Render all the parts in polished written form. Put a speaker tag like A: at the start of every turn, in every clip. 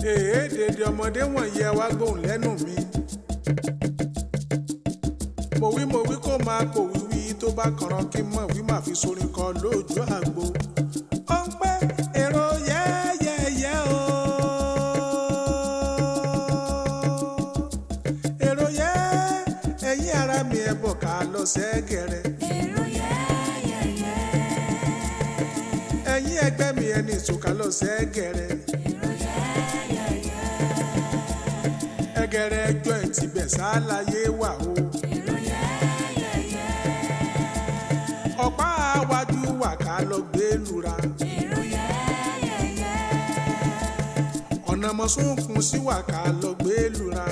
A: Dèdè ọmọdé wọ̀nyí ẹ wá gbóhùn lẹ́nu mi. Mo wí kó máa pò wíwí tó bá kànràn kí n mọ̀ wí máa fi sorin kọ lójú àgbo. Ó ń pẹ́ èrò yẹ́yẹ́yẹ́ o. Èrò yẹ́ ẹ̀yin ara mi ẹ bọ̀ ká lọ sẹ́gẹ̀rẹ̀.
B: Èrò yẹ́yẹ́yẹ́.
A: Ẹ̀yin ẹgbẹ́ mi ẹni ìtòkà lọ sẹ́gẹ̀rẹ̀. Ẹgẹrẹ ẹjọ́ ẹ̀ ti bẹ̀ sáláyé wà o. Ọ̀pá àwájú wà ká lọ gbé lura. Ọ̀nà mọ̀súnkún sí wà ká lọ gbé lura.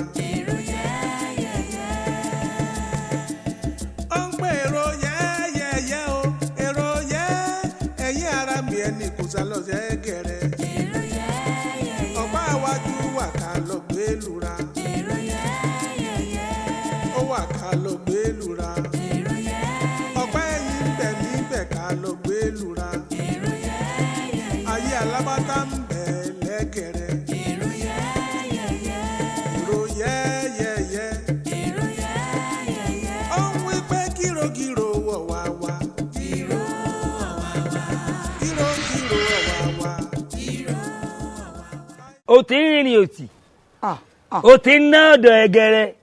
A: Ó ń pè èrò yẹ́yẹ́yẹ́ o. Èrò yẹ́ ẹ̀yin ara mi ẹni kò sá lọ sẹ́gẹ̀rẹ̀. Ọ̀pá àwájú wà ká lọ gbé lura. Ó wà ká lọ gbé lura. Ọ̀pá ẹ̀yìn bẹ̀ mí bẹ̀ ká lọ gbé lura. Ayé alábátá ń bẹ̀ lẹ́gẹ̀rẹ̀. Èrò yẹ́yẹ́yẹ́. Ó ń wí pé gírògírò wọ̀ wá wá. Gírògírò wọ̀ wá wá.
C: O ti ń rìnrìn òtì. O ti ń ná ọ̀dọ̀ ẹ̀gẹ̀rẹ̀.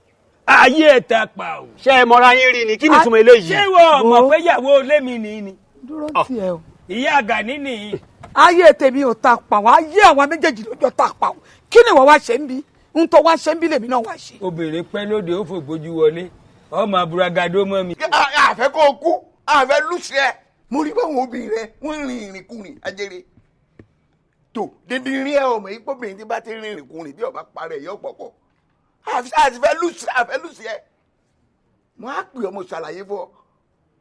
C: Ayé ẹ̀ ta pa o.
D: Ṣé ẹ mọra yín rí ni? Kí ni ìtumọ̀ eléyìí?
C: Ṣé wọ́n mọ̀ pé ìyàwó lémi ni?
E: Dúró tiẹ̀ o.
C: Ìyá Àgàní nìyí.
E: Ayé tèmi ò ta pa wá, ayé àwọn méjèèjì lójó ta pa o. Kí ni wọ́n wá ṣe ń bí? Ń tó wá ṣe ń bí lèmi náà wá ṣe.
C: Obìnrin pẹ́ lóde ó fògbójú wọlé. Ọmọ àbúragadó mọ́ mi.
F: Àfẹ́ kó o kú, àfẹ́ lùsì ẹ̀. Mo rí báwọn obìnrin rẹ wọ́n rìn ìrìnkúrìn Ajere. Tó dídí rí ẹ ọmọ yìí pọ́bìnrin tí bá ti rìn ìrìnkúrìn bí ọba parẹ́ yọ pọ̀pọ̀. Àfẹ́ lùsì ẹ̀. Mo á pè ọmọ ṣàlàyé fún ọ.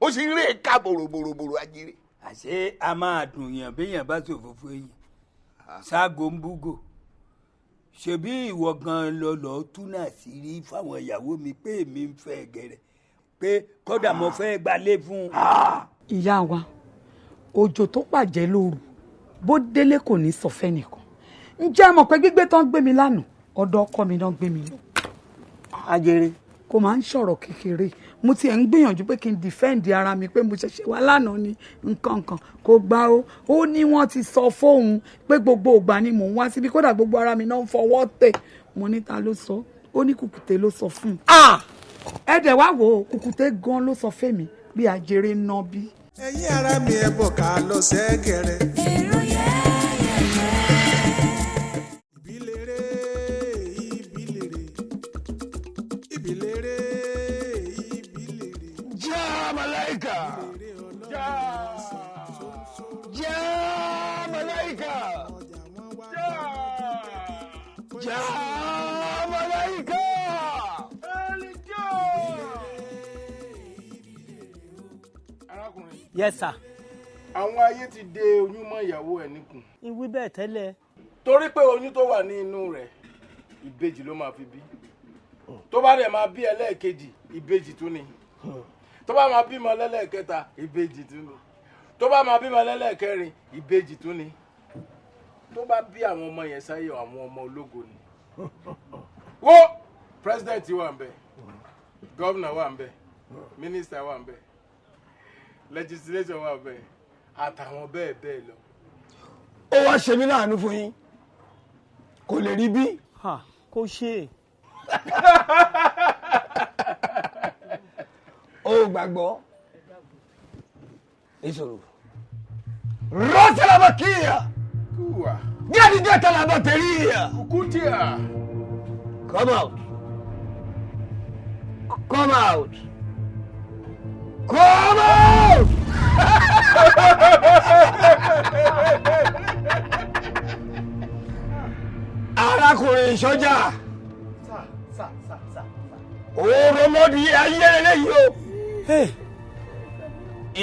F: Ó sì rí ẹ̀ka bòròbòròbòrò Ajere.
C: Àṣé a máa dùn yàn béèyàn bá ṣòfófó yìí. Ṣáàgó ń búgò. Ṣebí ìwọ gan lọ túnà sí rí fáwọn ìyàwó mi pé èmi ń fẹ́ ẹ̀gẹ̀rẹ̀. Pé kódà mo fẹ́ gbalé fún un.
E: Ìyá wa, òjò tó pàjẹ́ lóru, bó délé kò ní sọ fẹ́ nìkan. Ǹjẹ́ ẹ mọ̀ pé gbígbé tán gbé mi lánàá, ọ̀dọ̀ ọkọ mi náà gbé mi lọ.
D: Ajere.
E: Kò máa ń sọ̀rọ̀ kékeré. Mo tiẹ̀ ń gbìyànjú pé kí n dìfẹ́ǹdì ara mi pé mo ṣẹ̀ṣẹ̀ wá lánàá ni nǹkan kò gbà ó. Ó ní wọ́n ti sọ fóun pé gbogbo ìgbà ni mò ń wá síbi kódà gbogbo ara mi náà ń fọwọ́ tẹ̀. Mo ní ta ló sọ? Ó ní Kukute ló sọ fún un. Ẹ dẹ̀ wá wò ó, Kukute gan ló sọ fẹ́mi bí Ajere ń ná bí.
A: Ẹ̀yin ara mi ẹ bọ̀ ká lọ sẹ́gẹ̀rẹ̀.
B: Èrò yẹ́yẹ́yẹ́.
A: Ìbílèrè, ìbílèrè, ìbílèrè, ìbílèrè.
F: Já Màláíkà! Já Màláíkà! Já Màláíkà! Arákùnrin.
D: Yes sir.
F: Àwọn ayé ti de oyún mọ́ ìyàwó ẹ̀ níkùn.
D: Ìwí bẹ́ẹ̀ tẹ́lẹ̀.
F: Torí pé oyún tó wà ní inú rẹ̀ ìbejì ló máa fi bí. Tó bá dẹ̀ máa bí ẹlẹ́ẹ̀kejì ìbejì tún ni. Tó bá máa bímọ lẹ́lẹ́ẹ̀kẹta ìbejì tún ni. Tó bá máa bímọ lẹ́lẹ́ẹ̀kẹrin ìbejì tún ni. Tó bá bí àwọn ọmọ yẹn sáyé àwọn ọmọ ológo ni. Wo president wà ń bẹ̀, governor wà ń bẹ̀, minister wà ń bẹ̀, legislature wà ń bẹ̀, àtàwọn bẹ́ẹ̀ bẹ́ẹ̀ lọ.
G: Ó wá ṣe mí láàánú fún yín. Kò lè rí bí.
D: Kò ṣe.
G: Ó gbàgbọ́. Ìṣòro. Rọ́tìlábàkìyà.
F: Kúwà.
G: Gẹ́dìgẹ́tàlábàtẹ̀ríyà.
F: Kukutia.
G: Come out. Come out. Come out. Arákùnrin sọ́jà. Òròmọdì ayérelé yìí o.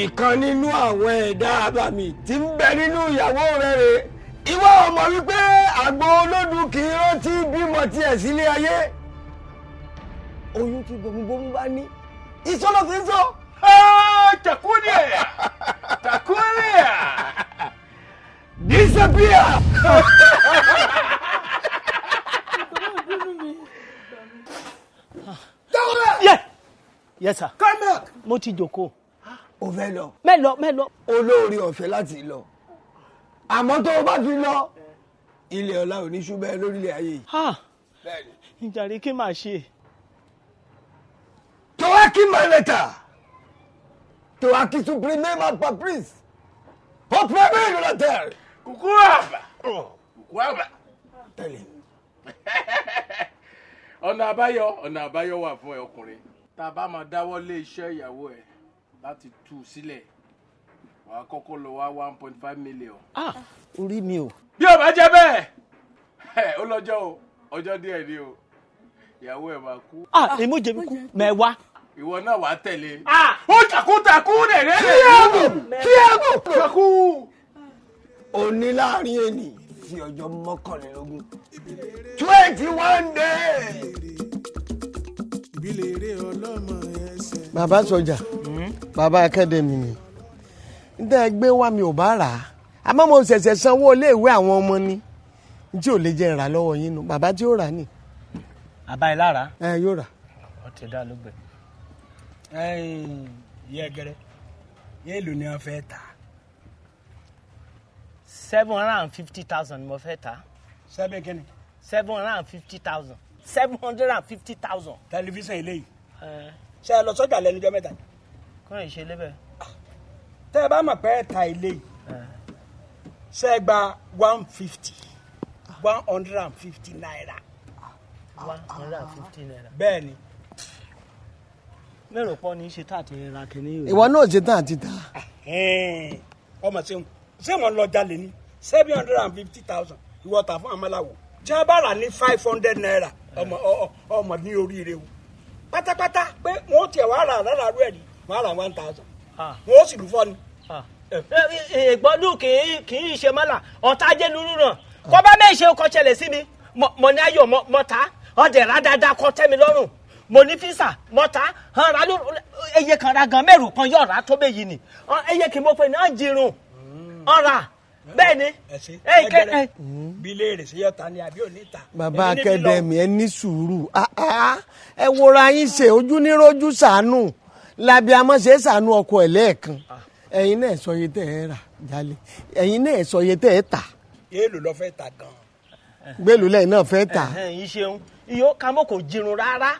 G: Ìkan nínú àwọn ẹ̀dá abàmì tí ń bẹ nínú ìyàwó rẹ̀ rè. Ìwọ ọmọ wípé àgbo olódù kì í rántí bímọ tiẹ̀ sílé ayé. Oyún tí gbogbogbò bá ní. Ìsọ́lọ̀ fi ń sọ.
F: Takunia. Takunia.
G: Disappear.
D: Yes sir.
G: Come back.
D: Mo ti jókòó.
G: O fẹ́ lọ.
D: Mẹ́lọ.
G: Olórí ọ̀fẹ́ láti lọ. Àmọ́ tó o bá fi lọ, ilẹ̀ ọ̀la ò ní ṣúbẹ́ lórílẹ̀ ayé yìí.
D: Bẹ́ẹ̀ni. Ìjàre kí máa ṣe.
G: Towaki my letter. Towaki supreme member for prince. Hot baby in the terre.
F: Kukuaba. Kukuaba.
G: Tell him.
F: Ọ̀nà àbáyọ wà fún ẹ ọkùnrin. Tá bá máa dáwọ́ lé iṣẹ́ ìyàwó ẹ láti tú sílẹ̀. Wàá kọ́kọ́ lọ wá 1.5 million.
D: Orí mi o.
F: Bí ó bá jẹ́ bẹ́ẹ̀, ó lọ́jọ́ o, ọjọ́ díẹ̀ ni o. Ìyàwó ẹ máa kú.
D: Èmi ò jẹ́ mi kú. Mẹ́wàá.
F: Ìwọ náà wàá tẹ̀lé. Ó takú rẹ̀.
G: Takú. Òní láàrin ẹni sí ọjọ́ 21. 21 days.
A: ìbílẹ̀ eré ọlọ́mọ ẹsẹ̀.
H: Bàbá sọjà, bàbá akademi ni. Níta ẹgbẹ́ wa mi ò bá rà á. Àmọ́ mo ṣẹ̀ṣẹ̀ sanwó iléèwé àwọn ọmọ ni. Tí ò lè jẹ́ ìrà lọ́wọ́ yín nu. Bàbá tí ó rà ní.
D: Àbá ẹ lára.
H: Yóò rà.
D: Ó ti dá lógbè.
C: Ìyá Ẹgẹrẹ, èèlò ni wọ́n fẹ́ tà.
D: 750,000 ni mo fẹ́ tà.
C: Sẹ́bẹ̀ kí ni?
D: 750,000. 750,000.
C: Tẹlifíṣàn eléyìí. Ṣé ẹ lọ sọ́jà lẹ́nujọ́ mẹ́ta?
D: Kọ́ ìṣe lébẹ̀.
C: Tẹ́ ẹ bá mọ̀ pé ẹ ta eléyìí. Ṣé ẹ gba 150 naira.
D: 150 naira.
C: Bẹ́ẹ̀ ni.
D: Mẹ́rò pọ́ ní ṣe tààtì ra kìíní.
H: Ìwọ náà ṣe tán àti tà.
C: Ọmọ ṣé wọn lọ jalè ní 750,000 ìwọ tà fún amáláwo tí wọn bá rà ní 500 naira ọmọ ní oríire o pátápátá pé wọn ó tiẹ̀ wá rà rárá rú ẹ̀ ní wọn á rà 1,000 wọn ó sì lù fọ́ ni.
D: Ìgbọ́dún kì í ṣe mọ́là ọ̀tá jẹ́ lúrú náà kọ́ bá mẹ́ ṣe kọ́ ṣẹlẹ̀ sí mi mọ̀ ní ayọ̀ mọ́ta ọ̀dẹ̀ rà dáadáa kọ́ tẹ́ mi lọ́rùn mo ní físà mọ́ta hàn rà eye kan ra gan mẹ́rù kan yọ̀ rà tó bẹ́ẹ̀ yìí ni eye kì í mọ̀ pé ní àjìrùn ọ̀rà bẹ́ẹ̀ ni.
C: Ẹgẹrẹ bí léèrè sí yọta ni àbí òní ta.
H: Bàbá akademi ẹ ní sùúrù. Ẹ wòra yín ṣe ojú nírójú ṣàánú làbí àmọ́ ṣe ṣàánú ọkọ ẹ̀ lẹ́ẹ̀kan. Ẹ̀yin náà sọ iye tẹ́ ẹ rà jálè. Ẹ̀yin náà sọ iye tẹ́ ẹ tà.
C: Èèlò lọ fẹ́ ta gan.
H: Gbèlú lẹ́yìn náà fẹ́ tà.
D: Yìí ṣeun iyó kamó kò jirun rárá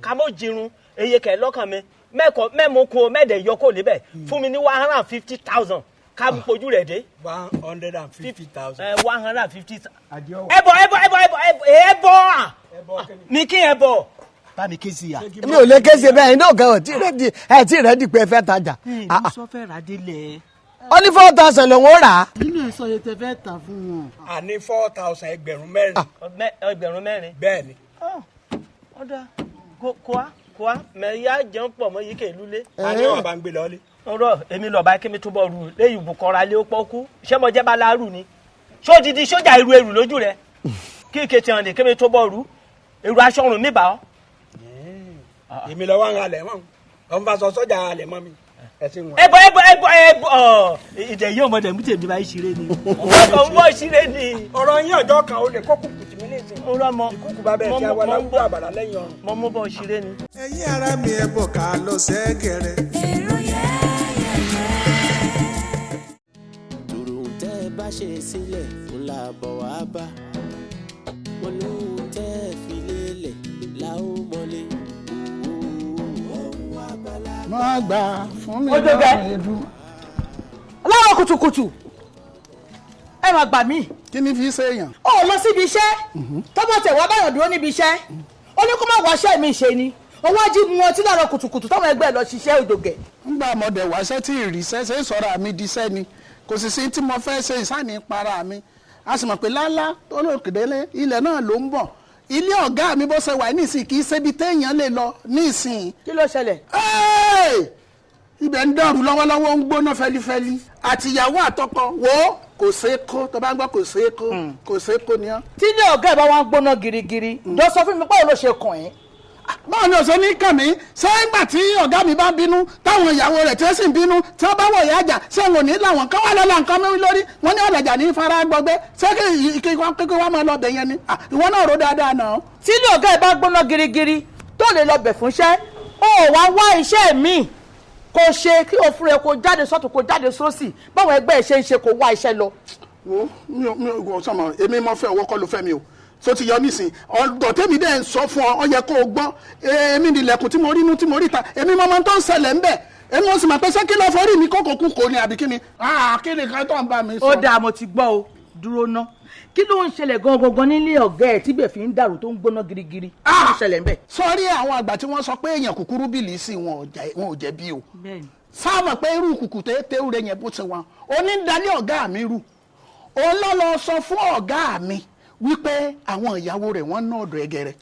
D: kamó jirun eye kẹ̀ lọ́kàn mi mẹ́mu kun mẹ́ẹ̀dẹ̀ yọ kó níbẹ̀ fún mi ní 150,000 ká mú pojú rẹ̀ dé.
C: 150,000.
D: 150,000. ẹbọ mi kí ẹbọ bá mi ké sí ya.
H: Mi ò lè ké sí bẹ́ẹ̀ iná ọ̀gá ẹ̀ tí rẹ̀ di pé ẹ fẹ́ tajà.
D: ìlú sọ fẹ́ rà délẹ̀.
H: Ó ní 4,000 lòun ó rà á.
I: nínú ẹ̀sọ́ yẹn tẹ fẹ́ tà fún wọn.
C: Àní 4,000 ẹgbẹ̀rún mẹ́rin.
D: ẹgbẹ̀rún mẹ́rin.
C: Bẹ́ẹ̀ ni.
D: Ọ̀dà kọ́á mẹ́yà jẹun pọ̀ mọ́ yìí kè lulẹ̀.
C: Àní wà bá ń gbé lọ́lé.
D: Ọ̀rọ̀ èmi lọ́ba kí mi túbọ̀ rú léyìí bùkọ́ra lé ó pọ́kú ṣé mo jẹ́ bá láàrú ni ṣó didi sójà irú ẹrù lójú rẹ kí ìkẹtì hàn lè kí mi túbọ̀ rú èrò aṣọ ọrùn mi bá ọ.
C: Èmi lọ wá ń halẹ̀ mọ́ ọmọ bá sọ sọ́jà halẹ̀ mọ́ mi.
D: ẹbọ ìdè yìí ọmọdé mú tèmi bá ṣeré ni ọmọ ṣeré ni.
C: Ọ̀rọ̀ yín ọjọ́ kan ó lè kó kùkù tì mí léṣe. Ìkúkù bá bẹ̀rẹ̀ tí a wà láwùjọ àbàlá lẹ́yìn ọrùn.
D: Mo mú bọ́ ṣeré ni.
A: ẹ̀yin ara mi ẹ bọ̀ ká lọ sẹ́gẹ̀rẹ̀.
B: èrò yẹ́yẹ́yẹ́.
J: tòrò tẹ́ ẹ bá ṣe sílẹ̀ ńlá bọ̀ wá bá wọn lóhun tẹ́ ẹ fi lélẹ̀ la ó mọ́lé.
I: má gbà fún mi
E: lọ́wọ́
I: edu.
E: Láàárọ̀ kùtùkùtù ẹ máa gbà mí.
I: kí ni fi ṣe èèyàn.
E: Ó lọ síbi iṣẹ́ tọ́mọ tẹ̀ wá báyọ̀ dúró níbi iṣẹ́ ó ní kó má wáṣẹ́ mi ṣe ni owó ají mu ọtí láàárọ̀ kùtùkùtù tọ́mọ ẹgbẹ́ lọ ṣiṣẹ́ òdògẹ̀.
I: ńgbà mọ̀dẹ̀ wáṣẹ́ tí ìrìṣẹ́ ṣe sọ̀rọ̀ àmì diṣẹ́ ni kò sì sí tí mo fẹ́ ṣe ìsáni para mi a sì mọ̀ pé lálá tó lòkèdélé ilẹ̀ náà ló ń bọ̀ ilé ọ̀gá mi bó ṣe wà nísìn kì í ṣebi téèyàn lè lọ nísìn.
E: Kí ló ṣẹlẹ̀?
I: ibẹ̀ ń dọ̀rù lọ́wọ́lọ́wọ́ ń gbóná fẹ́lifẹ́li àtìyàwó àtọkọ wo kò ṣeé kó tó bá ń gbọ́ kò ṣeé kó ni ọ́.
E: Tí ilé ọ̀gá ẹ̀ bá wá ń gbóná girigiri jọ sọ fún mi báwo ló ṣe kàn ẹ́.
I: báwo ni ọ̀sẹ̀ ní kàn mí ṣé ńgbà tí ọ̀gá mi bá bínú táwọn ìyàwó rẹ̀ tí ó sì ń bínú tí wọ́n bá wọ̀ ìyá àjà ṣé wọn ò ní làwọn kan wà lọ́la nǹkan mẹ́rin lórí wọ́n ní ọ̀làjà ní fara gbọgbẹ́ ṣé kí wọ́n máa lọ bẹ̀ yẹn ni ìwọ náà rò dáadáa náà.
E: Tí ilé ọ̀gá ẹ̀ bá gbóná girigiri tó lè lọ bẹ̀ fúnṣẹ́
D: ó wá wá iṣẹ́ mi kò ṣe kí o fúnra kó jáde sọ́tún kó jáde sósì báwọn ẹgbẹ́ ẹ̀ ṣe ń ṣe kó wá iṣẹ́ lọ.
I: wo mi ò sọmọ èmi mo fẹ́ ọwọ́ kọ́ ló fẹ́ mi o so ti yọ nísìn ọ̀dọ̀ tèmi dẹ̀ ń sọ fún ọ yẹ kó o gbọ́ èmi nílẹ̀kùn tí mo rí inú tí mo rí ta èmi mọ́mọ́ tó ń ṣẹlẹ̀ ń bẹ̀ èmi ò sì máa pẹ́ sẹ́ kí lọ́ọ́ forí mi kókò kú kò ní àbí kí ni kí ni kan tó ń bá mi sọ.
D: ó dáa mo ti gbọ́ o dúró ná kí ló ń ṣẹlẹ̀ gangan nílé ọ̀gá ẹ̀ tíbẹ̀ fi ń dàrú tó ń gbóná girigiri kí ló ń ṣẹlẹ̀ ń bẹ̀.
I: sọrí àwọn àgbà tí wọ́n sọ pé èèyàn kúkúrú bìlì sí wọn ò jẹ̀bi o sáàmù pé irú Kukute tewúre yẹn bó ti wọn onídàálẹ̀ ọ̀gá mi rú òun ló lọ sọ fún ọ̀gá mi wípé àwọn ìyàwó rẹ̀ wọ́n ná ọ̀dọ̀ Egere.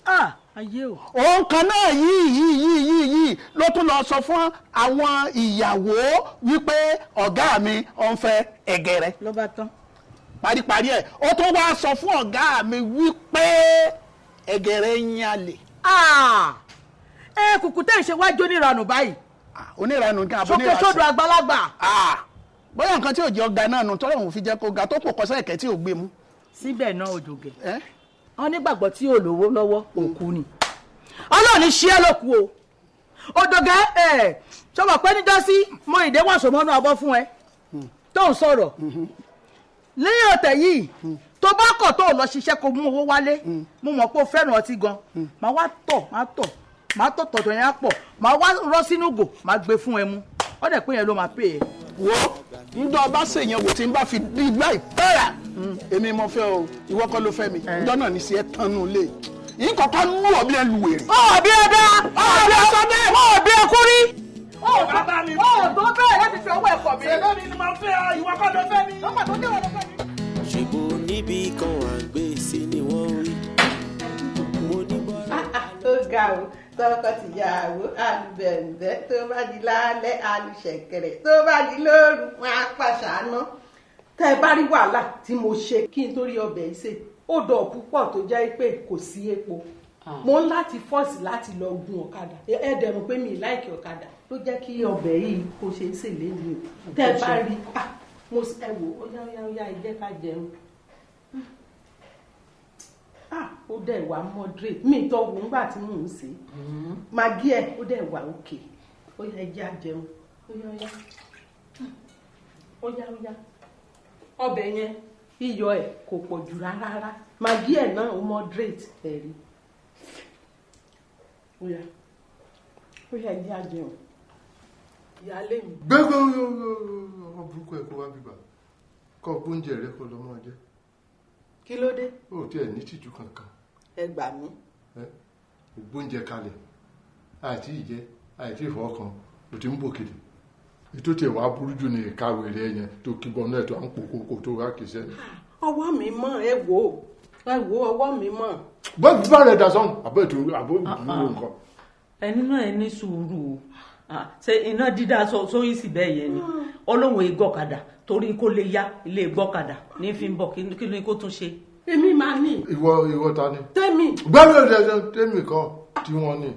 D: ayé o.
I: òun kan náà yìí ló tún lọ sọ fún àwọn ìyàwó wípé ọ̀gá mi ò ń fẹ́ Egere.
D: ló bá tán.
I: paríparí ẹ̀ ó tún wá sọ fún ọ̀gá mi wípé Egere ń yálè.
D: Kukute ṣe wájú oníranù báyìí.
I: oníranù kí abọ́
D: sókè sódò àgbàlagbà.
I: bóyá nǹkan tí ò jẹ́ ọ̀gá náà nù tọ́lọ̀ òun fi jẹ́ kó ga tó pò kọ́sẹ́ ẹ̀kẹ́ tí ò gbé mú.
D: síbẹ̀ náà òjògẹ̀ wọn nígbàgbọ́ tí ò lówó lọ́wọ́ òkú ni ọlọ́run ní ṣí ẹ́ lókù o òjògẹ̀ ṣọwọ́ pé níjọ́sí mọ ìdè wàṣọ mọ́nú abọ́ fún ẹ tó ń sọ̀rọ̀ lẹ́yìn ọ̀tẹ̀ yìí tó bá kọ̀ tó lọ ṣiṣẹ́ kó mú owó wálé mo mọ̀ pé o fẹ́ràn ọtí gan máa wá máa tọ̀ tọ̀tọ̀ yẹn á pọ̀ máa wá rọ́ sínú gò máa gbé fún ẹ mú ó dẹ̀ pé yẹn ló máa pè é.
I: wo ńdọ́ ọba ṣèyàn wò tí n bá fi di ìgbà ìpẹ́rà èmi mo fẹ́ o ìwọ kọ́ ló fẹ́ mi ńdọ́ náà ní sí ẹ tán nù lé yìí kọ̀ọ̀kan lù ọ́ bí ẹ lu wèrè.
D: ọ̀bí ẹ̀dá ọ̀bí ọ̀sọ́dẹ̀ ọ̀bí ẹ̀kúrí.
I: bàbá mi
D: tó bẹ́ẹ̀ láti fi ọwọ́ ẹ̀kọ́ mi.
I: èló ni mo fẹ́ ìwọ kọ́ ló fẹ́ mi.
D: lọ́pàá tó dé wọn ló fẹ́ mi.
J: ṣèbò níbi kan àgbèsè ni wọ́n wí. mo ní bọ́lá.
K: ó ga o tọkọ tìyàwó àlùbẹ̀ǹbẹ̀ tó bá di lálẹ́ àlùṣẹ̀kẹ̀rẹ̀ tó bá di lóru wọn á pàṣánà. tẹ́ ẹ bá rí wàhálà tí mo ṣe kí n tó rí ọbẹ̀ yìí sè ó dọ̀ púpọ̀ tó jẹ́ pé kò sí epo mo ń láti fọ́ọ̀sì láti lọ gun ọ̀kadà ẹ dẹ̀ mọ̀ pé mi ì láìkì ọ̀kadà ló jẹ́ kí ọbẹ̀ yìí kó ṣe é sè lẹ́nu o tẹ́ ẹ bá rí mo ẹ wò ó yá ẹ jẹ́ ká jẹun ó dẹ̀ wà moderate mi tọ́ wò ńgbà tí mò ń sè é magi ẹ̀ ó dẹ̀ wà òkè ó yá ẹ jẹ́ àjẹun ó yá ọbẹ̀ yẹn iyọ̀ ẹ̀ kò pọ̀ jù rárá magi ẹ̀ náà ó moderate ẹ̀rí ó yá ẹ jẹ́ àjẹun ìyáálé mi.
L: gbẹ́gbẹ́ ọmọ burúkú ẹ̀ kó wá bíbá kọ́ gbóúnjẹ rẹ kó lọ́mọ jẹ́.
K: kí ló dé.
L: ó tiẹ̀ ní tìjú kankan.
K: ẹ gbà mí.
L: gbóúnjẹ kalẹ̀ àìtí ìjẹ àìtí ìfọwọ́kan ò ti ń bò kiri ètò tiẹ̀ wàá burú jù ní ìkàwé rẹ yẹn tó kí bọ́ọ̀nù ẹ̀ tó à ń pòkókò tó wá kìí sẹ́ni.
K: ọwọ́ mi mọ̀ ẹ wò ọwọ́ mi mọ̀.
L: bọ́ọ̀lù bá rẹ̀ dà sọ́hùn àbọ̀ ètò àbọ̀ ìdúró nǹkan.
M: ẹni náà ẹ ní sùúrù ṣe iná dídá sóyún sí bẹ́ẹ̀ yẹn ni ọlọ́run ìgbọ́kadà torí kó lè yá ilé ìgbọ́kadà ní fi ń bọ̀ kí ni kó tún ṣe.
K: èmi máa ní.
L: ìwọ ta ni.
K: tẹ́mi.
L: gbẹ́rù ẹ̀dẹ̀ tẹ́mi kan tí wọ́n ní.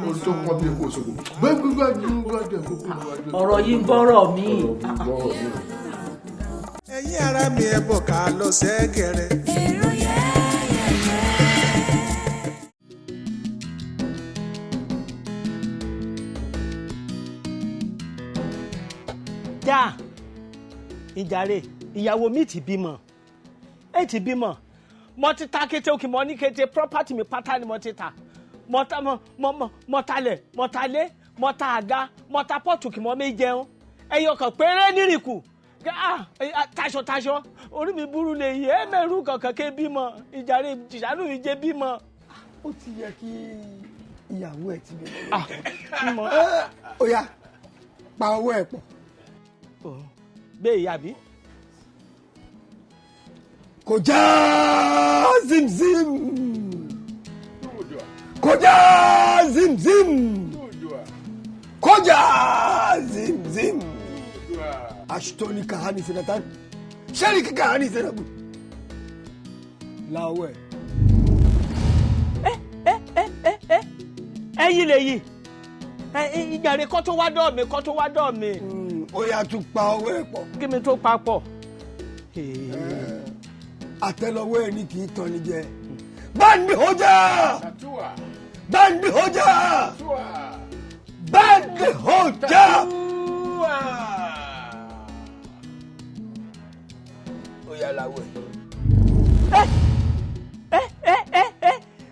L: orí tó pọ́n bí epo ṣògo gbẹ́gbẹ́gbẹ́
M: ọ̀rọ̀ yìí ń bọ́rọ̀ mi.
A: ẹ̀yin ara mi ẹ̀ bọ̀ ká lọ sẹ́gẹ̀rẹ̀.
B: èrò yẹ́yẹ́yẹ́.
D: já ìjàre ìyàwó mi ti bímọ mo ti ta kété òkè mo ní kété property mi pátá ni mo ti ta mo talẹ̀ mo talé mo ta àga mo ta pọ́ọ̀tù kì mo mi jẹun ẹyọ kan péré nírìkù taṣọ orí mi burú lè yẹ mẹ́rù kankan ké bímọ ìjàre ìjànú ìjẹ bímọ.
H: ó ti yẹ kí ìyàwó ẹ ti bímọ. ó yá pa owó ẹ pọ̀.
D: bẹ́ẹ̀ yàbí.
H: kọjá zimzim kọjá zimzim kọjá zimzim ashtoni kahani senatan shariki kahani senabu lawe.
D: ẹyin lè yí ìjàre kọ́ tó wá dọ̀ mi.
H: ó yá tún pa owó ẹ̀ pọ̀.
D: kí mi tó pa pọ̀.
H: àtẹ́lẹwọ́ ẹ̀ ní kì í tán ni jẹ. báńdì ọjà
G: Band hoja! Band hoja!
C: Oya lawo.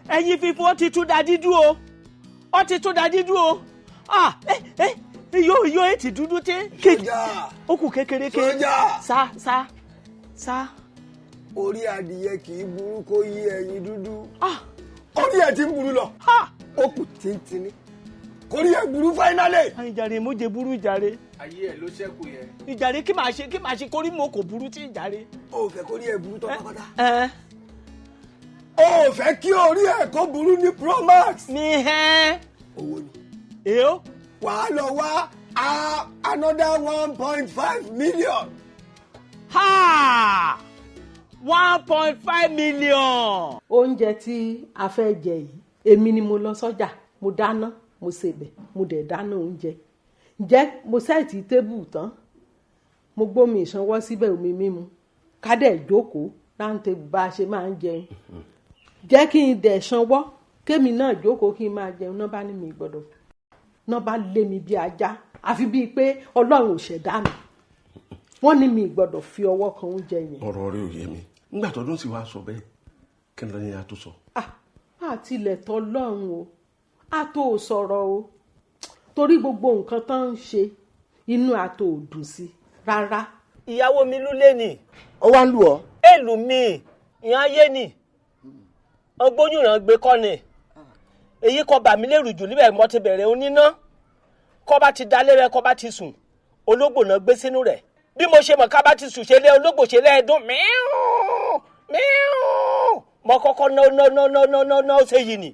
D: Ẹyin fífún ó ti tún da dídú o. Ó ti tún da dídú o. Yóò ètì dúdú tí.
G: Sójà!
D: Ó kù kékeré ké.
G: Sójà!
D: Sá.
G: Orí adìyẹ kì í burú kó yí ẹyin dúdú. Orí ẹ̀ ti ń burú lọ. Ó kù tíntìní. Kórí ẹ̀ burú fáínálì.
D: Ìjàre mo jẹ burú ìjàre.
F: Ayé ẹ̀ ló ṣẹ́kù yẹn.
D: Ìjàre kí màá ṣe kórí mo kò burú tí ìjàre.
G: O fẹ́ kórí ẹ̀ burú tọ́ pátápátá. O fẹ́ kí orí ẹ̀ kó burú ní Promax.
D: Ní hẹ́n.
G: Owó ni.
D: Èyó.
G: Wàá lọ wá another 1.5 million.
D: Ha! 1.5 million.
K: Oúnjẹ tí a fẹ́ jẹ yìí èmi ni mo lọ sọ́jà mo dáná mo ṣèbẹ̀ mo dẹ̀ dáná oúnjẹ ǹjẹ́ mo sẹ́ẹ̀tì tébù tán mo gbómi ìsanwó síbẹ̀ omi mímu ká dẹ̀ jókòó láǹtẹ̀ bá a ṣe máa ń jẹun jẹ́ kí n dẹ̀ sanwó kémi náà jókòó kí n máa jẹun náà bá ní mi gbọ́dọ̀ náà bá lé mi bí ajá àfi bíi pé Ọlọ́run ò ṣẹ̀dá mi wọ́n ní mi gbọ́dọ̀ fi ọwọ́ kan oúnjẹ yẹn.
N: Ọ̀rọ̀ rẹ ò yé mi nígbà tó Odunsi wá sọ bẹ́ẹ̀ kí n lọ ní àtò sọ.
K: àti ilẹ̀ tọ́ lọ́run o àtò ò sọ̀rọ̀ o torí gbogbo nǹkan tó ń ṣe inú àtò ò dùn sí rárá.
D: Ìyàwó mi lúlé ni.
G: Ó wá ń lù ọ́.
D: Èlù mi ìyàn ayé ni ọgbóyún ràn gbé kọ́ ni èyí kọ́ bà mí lérù jù níbẹ̀ mo ti bẹ̀rẹ̀ oníná kọ́ bá ti dalé rẹ kọ́ bá ti sùn ológbò náà gbé sínú rẹ̀ bí mo ṣe mọ̀ ká bá ti sùn ṣe lé ológbò ṣe lé ẹdún mo kọ́kọ́ ná ṣe yìí ni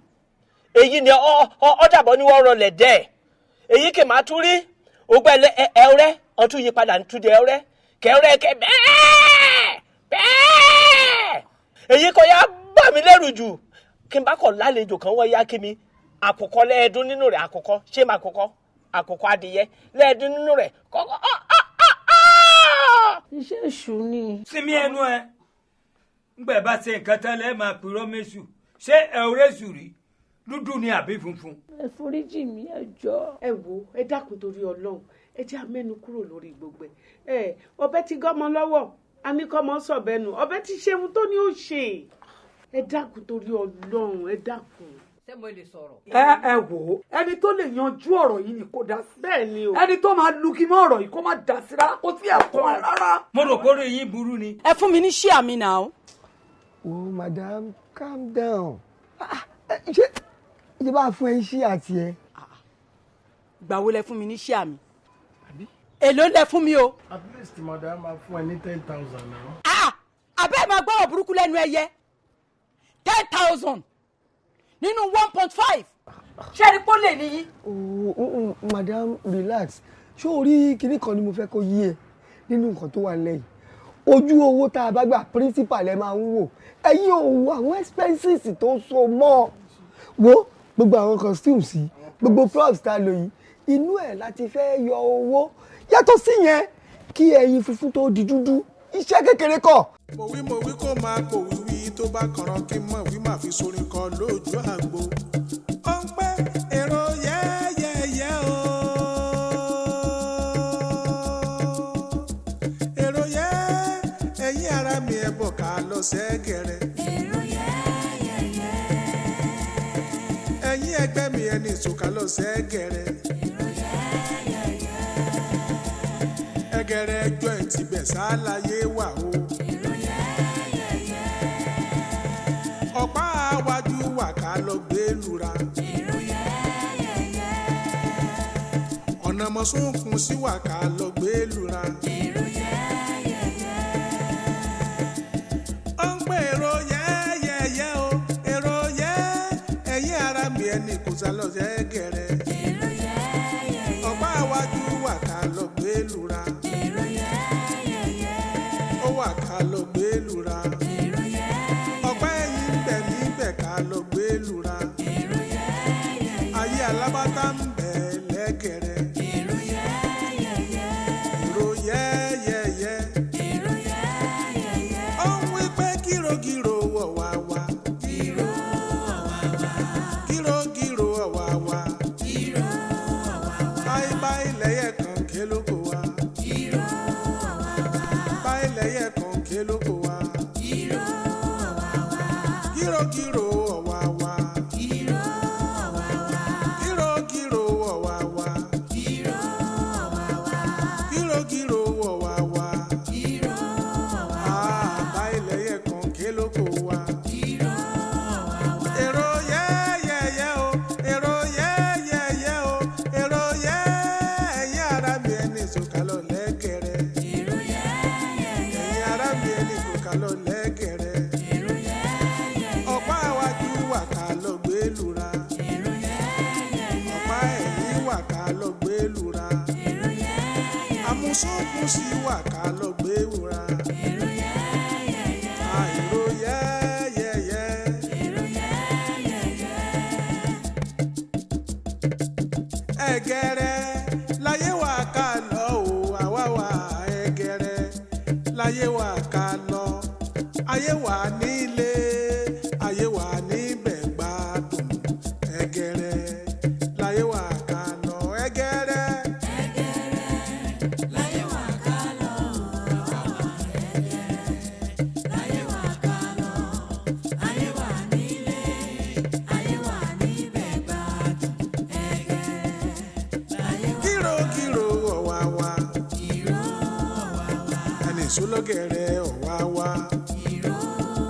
D: èyí ni ọ dàbọ̀ ni wọ́n rọlẹ̀ dẹ́ èyí kì máa tún rí ògbẹ́ ẹ̀rẹ́ ọtún yí padà ní túndé ẹ̀rẹ́ kẹ̀rẹ́ kẹ bẹ́ẹ̀ èyí kọ́ ya bà mí lẹ́rù jù kí n bá kọ̀ lálejò kan wọ́n yá kí mi àkùkọ lẹ́ẹ̀dún nínú rẹ̀ àkùkọ ṣé máa àkùkọ adìyẹ lẹ́ẹ̀dún nínú rẹ̀ kọ́kọ́
K: iṣẹ́ èṣù ni.
C: Sinmi ẹnu ẹ ngbẹ bá ṣe nǹkan tán lẹ máa purọ́ mẹsù ṣé ẹwúrẹsù rí dúdú ni àbí funfun.
K: Ẹ foríjì mi ẹ jọ̀ọ́. Ẹ wo ẹ dákun torí Ọlọ́run ẹ jẹ́ amẹ́nu kúrò lórí gbogbo ẹ ọbẹ̀ ti gọ́mọ lọ́wọ́ aníkọ́mọ sọ̀bẹ́nu ọbẹ̀ ti ṣeun tó ní ó ṣe ẹ dákun torí Ọlọ́run ẹ dákun.
B: Ṣé mo lè sọ̀rọ̀?
E: ẹ wò ó ẹni tó lè yanjú ọ̀rọ̀ yìí ni kò dá sí.
K: Bẹ́ẹ̀ ni o.
E: ẹni tó máa lu kí mọ́ ọ̀rọ̀ yìí kó má dá sí rárá kó tí ẹ̀ kọ́ ẹ rárá.
C: mo rò pé orí yín burú ni.
B: Ẹ fún mi ní ṣíà mi náà.
G: Oh madam calm down. Ṣé ìjọba fún ẹ ṣíà tiẹ̀?
B: Ìgbà wo lẹ fún mi ní ṣíà mi? Èló lẹ fún mi o?
F: At least madam máa fún ẹ ní 10,000 náà.
B: Àbẹ́ máa gbọ́rọ̀ burúkú lẹ́nu ẹyẹ 10,000 nínú 1.5 ṣé ẹni pọ́ lè níyí.
G: Madam relax ṣé o rí kinní kan ni mo fẹ́ kó yí ẹ nínú nǹkan tó wà lẹ́yìn ojú owó tá a bá gbà principal ẹ máa ń wò ẹ̀yin ò wo àwọn expenses tó so mọ́ wo gbogbo àwọn costumes yìí gbogbo props tá a lò yìí inú ẹ̀ láti fẹ́ yọ owó yàtọ̀ sí yẹn kí ẹyin funfun tó di dúdú iṣẹ́ kékeré kọ́.
A: mo wí kó máa kó wíwí tó bá kànràn kí n mọ̀ wí máa fi sorin kan lójú àgbo. ó ń pẹ́ èrò yẹ́yẹ́yẹ́ o. èrò yẹ́ ẹ̀yin ara mi ẹ̀ bọ̀ ká lọ sẹ́gẹ̀rẹ̀.
B: Èrò yẹ́yẹ́yẹ́.
A: ẹ̀yin ẹgbẹ́ mi ẹni ìsòkà lọ sẹ́gẹ̀rẹ̀.
B: Èrò yẹ́yẹ́yẹ́.
A: ẹgẹrẹ ẹjọ́ ẹ̀ ti bẹ̀ sáláyé wà o.
B: Èrò yẹ́yẹ́yẹ́.
A: ọ̀pá àwájú wà ká lọ gbé lura.
B: Èrò yẹ́yẹ́yẹ́.
A: ọ̀nà mọ̀sùnkùn sí wà ká lọ gbé lura.
B: Èrò yẹ́yẹ́yẹ́.
A: ó ń pè èrò yẹ́yẹ́yẹ́ o èrò yẹ́ ẹ̀yin ara mi ẹni kò sá lọ sẹ́gẹ̀rẹ̀.
B: Èrò yẹ́yẹ́yẹ́.
A: ọ̀pá àwájú wà ká lọ gbé lura.
B: Èrò yẹ́yẹ́yẹ́.
A: ó wà ká lọ gbé lura.
B: Èrò yẹ́yẹ́yẹ́.
A: ọ̀pá ẹ̀yìn ń bẹ̀ níbẹ̀ ká lọ gbé lura.
B: Èrò yẹ́yẹ́yẹ́.
A: ayé alábàtà ń bẹ̀ lẹ́gẹ̀rẹ̀.
B: Èrò yẹ́yẹ́yẹ́.
A: èrò yẹ́yẹ́yẹ́.
B: Èrò yẹ́yẹ́yẹ́.
A: ó ń wí pé gírògírò wọ̀ wá wá.
B: Gírò ọ̀wàwà.
A: gírògírò ẹlẹ́yẹ kan ké lóko wa. Gírò ọ̀wàwà. Gírò ọ̀wàwà. Gírò ọ̀wàwà. Gírò ọ̀wàwà. Gírò ọ̀wàwà. Gírò ọ̀wàwà. Gírò ọ̀wàwà. Àbá ẹlẹ́yẹ kan ké lóko wa. Gírò ọ̀wàwà. Èrò yẹ́yẹ́yẹ́ o, èrò yẹ́yẹ́yẹ́ o, èrò yẹ́ ẹ̀yin ará mi ẹni sọ̀kalọ̀ lẹ́gẹ̀rẹ́. Èrò yẹ́yẹ́yẹ́. Ẹ̀yin ará mi ẹni sọ̀kalọ̀ lẹ́gẹ̀rẹ́. Èrò yẹ́yẹ́yẹ́. Ọ̀pá iwájú wà ká lọ gbé lura. Èrò yẹ́yẹ́yẹ́. Ọ̀pá ẹ̀yìn wà ká lọ gbé lura. Èrò yẹ́yẹ́yẹ́. Àmúṣókùn sí wà ká lọ gbé wura. Èrò yẹ́yẹ́yẹ́. Èrò yẹ́yẹ́yẹ́. Èrò yẹ́yẹ́yẹ́. Ẹ̀gẹ̀rẹ̀ láyé wà ká lọ o, àwa wà ẹ̀gẹ̀rẹ̀ láyé wà ká lọ. Ayé wà nílé, ayé wà níbẹ̀ gbádùn. Ẹ̀gẹ̀rẹ̀ láyé wà ká lọ. Ẹ̀gẹ̀rẹ̀. Ẹ̀gẹ̀rẹ̀ láyé wà ká lọ o, àwa wà ẹ̀gẹ̀rẹ̀ láyé wà ká lọ. Ayé wà nílé, ayé wà níbẹ̀ gbádùn. Ẹ̀gẹ̀rẹ̀ láyé wà. Gírò ọ̀wàwà. Gírò ọ̀wàwà. Ẹni ìṣólógẹ̀rẹ̀ ọ̀wàwà.